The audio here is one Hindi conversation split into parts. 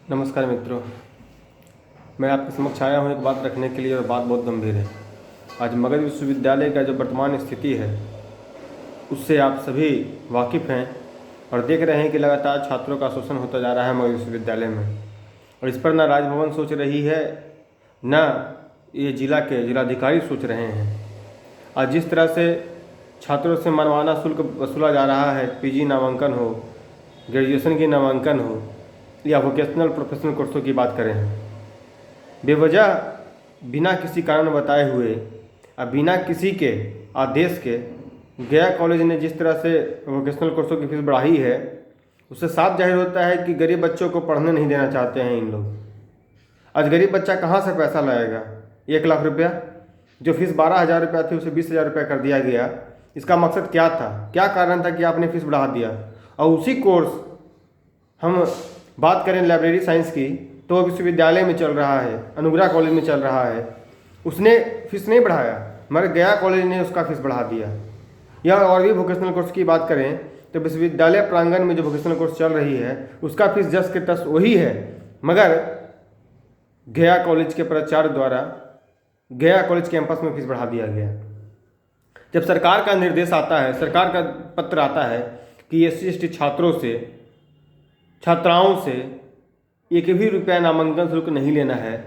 नमस्कार मित्रों, मैं आपके समक्ष आया हूँ एक बात रखने के लिए और बात बहुत गंभीर है। आज मगध विश्वविद्यालय का जो वर्तमान स्थिति है उससे आप सभी वाकिफ़ हैं और देख रहे हैं कि लगातार छात्रों का शोषण होता जा रहा है मगध विश्वविद्यालय में। और इस पर ना राजभवन सोच रही है, ना ये जिला के जिलाधिकारी सोच रहे हैं। आज जिस तरह से छात्रों से मनमाना शुल्क वसूला जा रहा है, पीजी नामांकन हो, ग्रेजुएशन की नामांकन हो या वोकेशनल प्रोफेशनल कोर्सों की बात करें, बेवजह बिना किसी कारण बताए हुए और बिना किसी के आदेश के गया कॉलेज ने जिस तरह से वोकेशनल कोर्सों की फीस बढ़ाई है, उससे साफ जाहिर होता है कि गरीब बच्चों को पढ़ने नहीं देना चाहते हैं इन लोग। आज गरीब बच्चा कहाँ से पैसा लाएगा? 1 लाख रुपया, जो फीस 12,000 रुपया थी उसे 20,000 रुपया कर दिया गया। इसका मकसद क्या था? क्या कारण था कि आपने फीस बढ़ा दिया? और उसी कोर्स हम बात करें लाइब्रेरी साइंस की तो विश्वविद्यालय में चल रहा है, अनुग्रह कॉलेज में चल रहा है, उसने फीस नहीं बढ़ाया मगर गया कॉलेज ने उसका फीस बढ़ा दिया। या और भी वोकेशनल कोर्स की बात करें तो विश्वविद्यालय प्रांगण में जो वोकेशनल कोर्स चल रही है उसका फीस जस के तस वही है, मगर गया कॉलेज के प्राचार्य द्वारा गया कॉलेज कैंपस में फीस बढ़ा दिया गया। जब सरकार का निर्देश आता है, सरकार का पत्र आता है कि SC/ST छात्राओं से एक भी रुपया नामांकन शुल्क नहीं लेना है,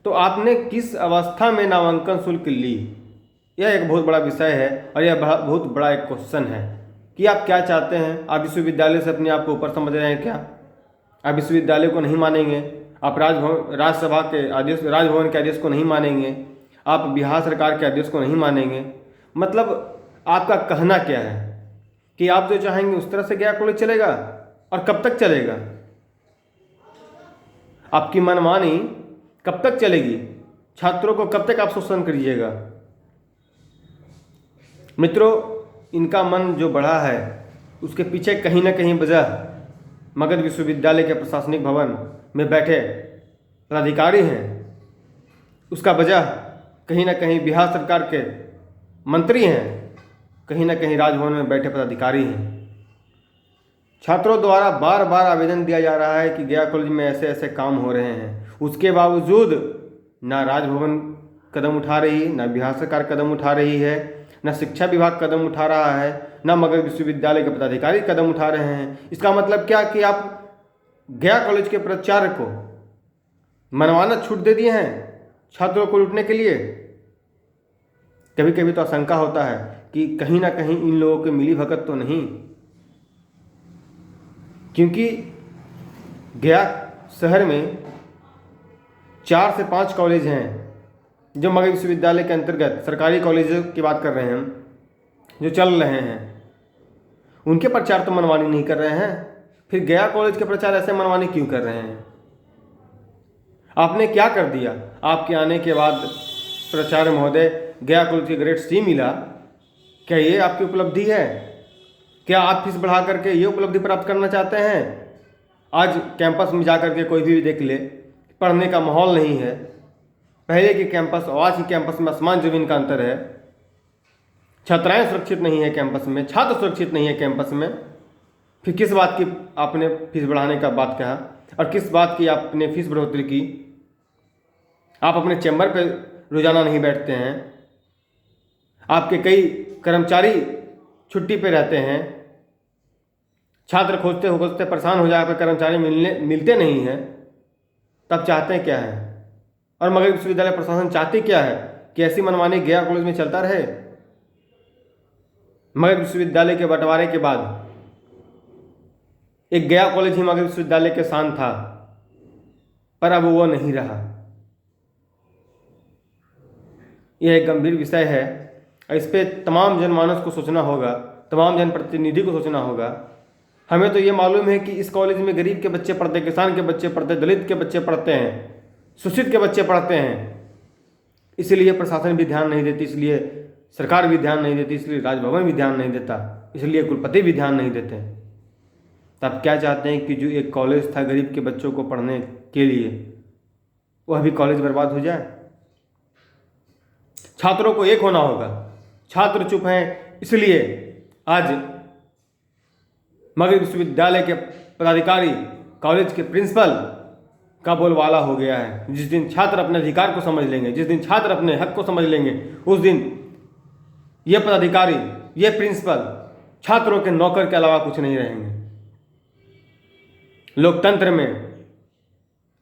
तो आपने किस अवस्था में नामांकन शुल्क ली? यह एक बहुत बड़ा विषय है और यह बहुत बड़ा एक क्वेश्चन है कि आप क्या चाहते हैं। आप विश्वविद्यालय से अपने आप को ऊपर समझ रहे हैं क्या? आप विश्वविद्यालय को नहीं मानेंगे, आप राज्यसभा के आदेश, राजभवन के आदेश को नहीं मानेंगे, आप बिहार सरकार के आदेश को नहीं मानेंगे। मतलब आपका कहना क्या है कि आप जो चाहेंगे उस तरह से गया कॉलेज चलेगा? और कब तक चलेगा? आपकी मनमानी कब तक चलेगी? छात्रों को कब तक आप शोषण करिएगा? मित्रों, इनका मन जो बढ़ा है उसके पीछे कहीं ना कहीं वजह मगध विश्वविद्यालय के प्रशासनिक भवन में बैठे पदाधिकारी हैं। उसका वजह कहीं ना कहीं बिहार सरकार के मंत्री हैं, कहीं ना कहीं राजभवन में बैठे पदाधिकारी हैं। छात्रों द्वारा बार बार आवेदन दिया जा रहा है कि गया कॉलेज में ऐसे ऐसे काम हो रहे हैं, उसके बावजूद ना राजभवन कदम उठा रही, ना बिहार सरकार कदम उठा रही है, ना शिक्षा विभाग कदम उठा रहा है, ना मगध विश्वविद्यालय के पदाधिकारी कदम उठा रहे हैं। इसका मतलब क्या कि आप गया कॉलेज के प्राचार्य को मनमाना छूट दे दिए हैं छात्रों को लूटने के लिए। कभी कभी तो आशंका होता है कि कहीं ना कहीं इन लोगों के मिली भगत तो नहीं, क्योंकि गया शहर में 4 से 5 कॉलेज हैं जो मगध विश्वविद्यालय के अंतर्गत सरकारी कॉलेजों की बात कर रहे हैं हम, जो चल रहे हैं। उनके प्रचार तो मनमानी नहीं कर रहे हैं, फिर गया कॉलेज के प्रचार ऐसे मनमानी क्यों कर रहे हैं? आपने क्या कर दिया? आपके आने के बाद प्राचार्य महोदय गया कॉलेज के ग्रेड C मिला, क्या ये आपकी उपलब्धि है? क्या आप फीस बढ़ा करके ये उपलब्धि प्राप्त करना चाहते हैं? आज कैंपस में जाकर के कोई भी देख ले, पढ़ने का माहौल नहीं है। पहले के कैंपस और आज के कैंपस में आसमान ज़मीन का अंतर है। छात्राएं सुरक्षित नहीं है कैंपस में, छात्र सुरक्षित नहीं है कैंपस में। फिर किस बात की आपने फीस बढ़ाने का बात कहा और किस बात की आपने फीस बढ़ोतरी की? आप अपने चैम्बर पे रोजाना नहीं बैठते हैं, आपके कई कर्मचारी छुट्टी पे रहते हैं, छात्र खोजते खोजते परेशान हो जाकर कर्मचारी मिलते नहीं हैं। तब चाहते क्या है? और मगध विश्वविद्यालय प्रशासन चाहती क्या है कि ऐसी मनमानी गया कॉलेज में चलता रहे? मगध विश्वविद्यालय के बंटवारे के बाद एक गया कॉलेज ही मगध विश्वविद्यालय के शान था, पर अब वो नहीं रहा। यह एक गंभीर विषय है, इस पर तमाम जनमानस को सोचना होगा, तमाम जनप्रतिनिधि को सोचना होगा। हमें तो ये मालूम है कि इस कॉलेज में गरीब के बच्चे पढ़ते, किसान के बच्चे पढ़ते, दलित के बच्चे पढ़ते हैं, शोषित के बच्चे पढ़ते हैं। इसलिए प्रशासन भी ध्यान नहीं देती, इसलिए सरकार भी ध्यान नहीं देती, इसलिए राजभवन भी ध्यान नहीं देता, इसलिए कुलपति भी ध्यान नहीं देते। तब क्या चाहते हैं कि जो एक कॉलेज था गरीब के बच्चों को पढ़ने के लिए, वह भी कॉलेज बर्बाद हो जाए? छात्रों को एक होना होगा। छात्र चुप हैं, इसलिए आज मगध विश्वविद्यालय के पदाधिकारी, कॉलेज के प्रिंसिपल का बोलबाला हो गया है। जिस दिन छात्र अपने अधिकार को समझ लेंगे, जिस दिन छात्र अपने हक को समझ लेंगे, उस दिन ये पदाधिकारी, ये प्रिंसिपल छात्रों के नौकर के अलावा कुछ नहीं रहेंगे। लोकतंत्र में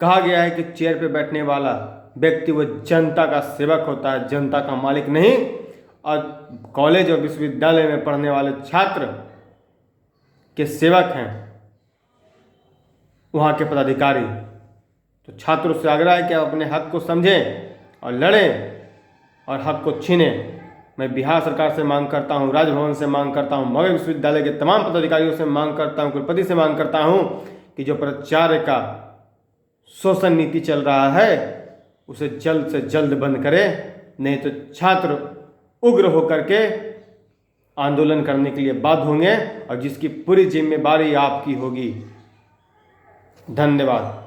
कहा गया है कि चेयर पे बैठने वाला व्यक्ति वो जनता का सेवक होता है, जनता का मालिक नहीं। और कॉलेज और विश्वविद्यालय में पढ़ने वाले छात्र के सेवक हैं वहाँ के पदाधिकारी। तो छात्रों से आग्रह है कि आप अपने हक को समझें और लड़ें और हक को छीनें। मैं बिहार सरकार से मांग करता हूँ, राजभवन से मांग करता हूँ, मगध विश्वविद्यालय के तमाम पदाधिकारियों से मांग करता हूँ, कुलपति से मांग करता हूँ कि जो प्राचार्य का शोषण नीति चल रहा है उसे जल्द से जल्द बंद करें, नहीं तो छात्र उग्र होकर के आंदोलन करने के लिए बाध्य होंगे और जिसकी पूरी जिम्मेदारी आपकी होगी। धन्यवाद।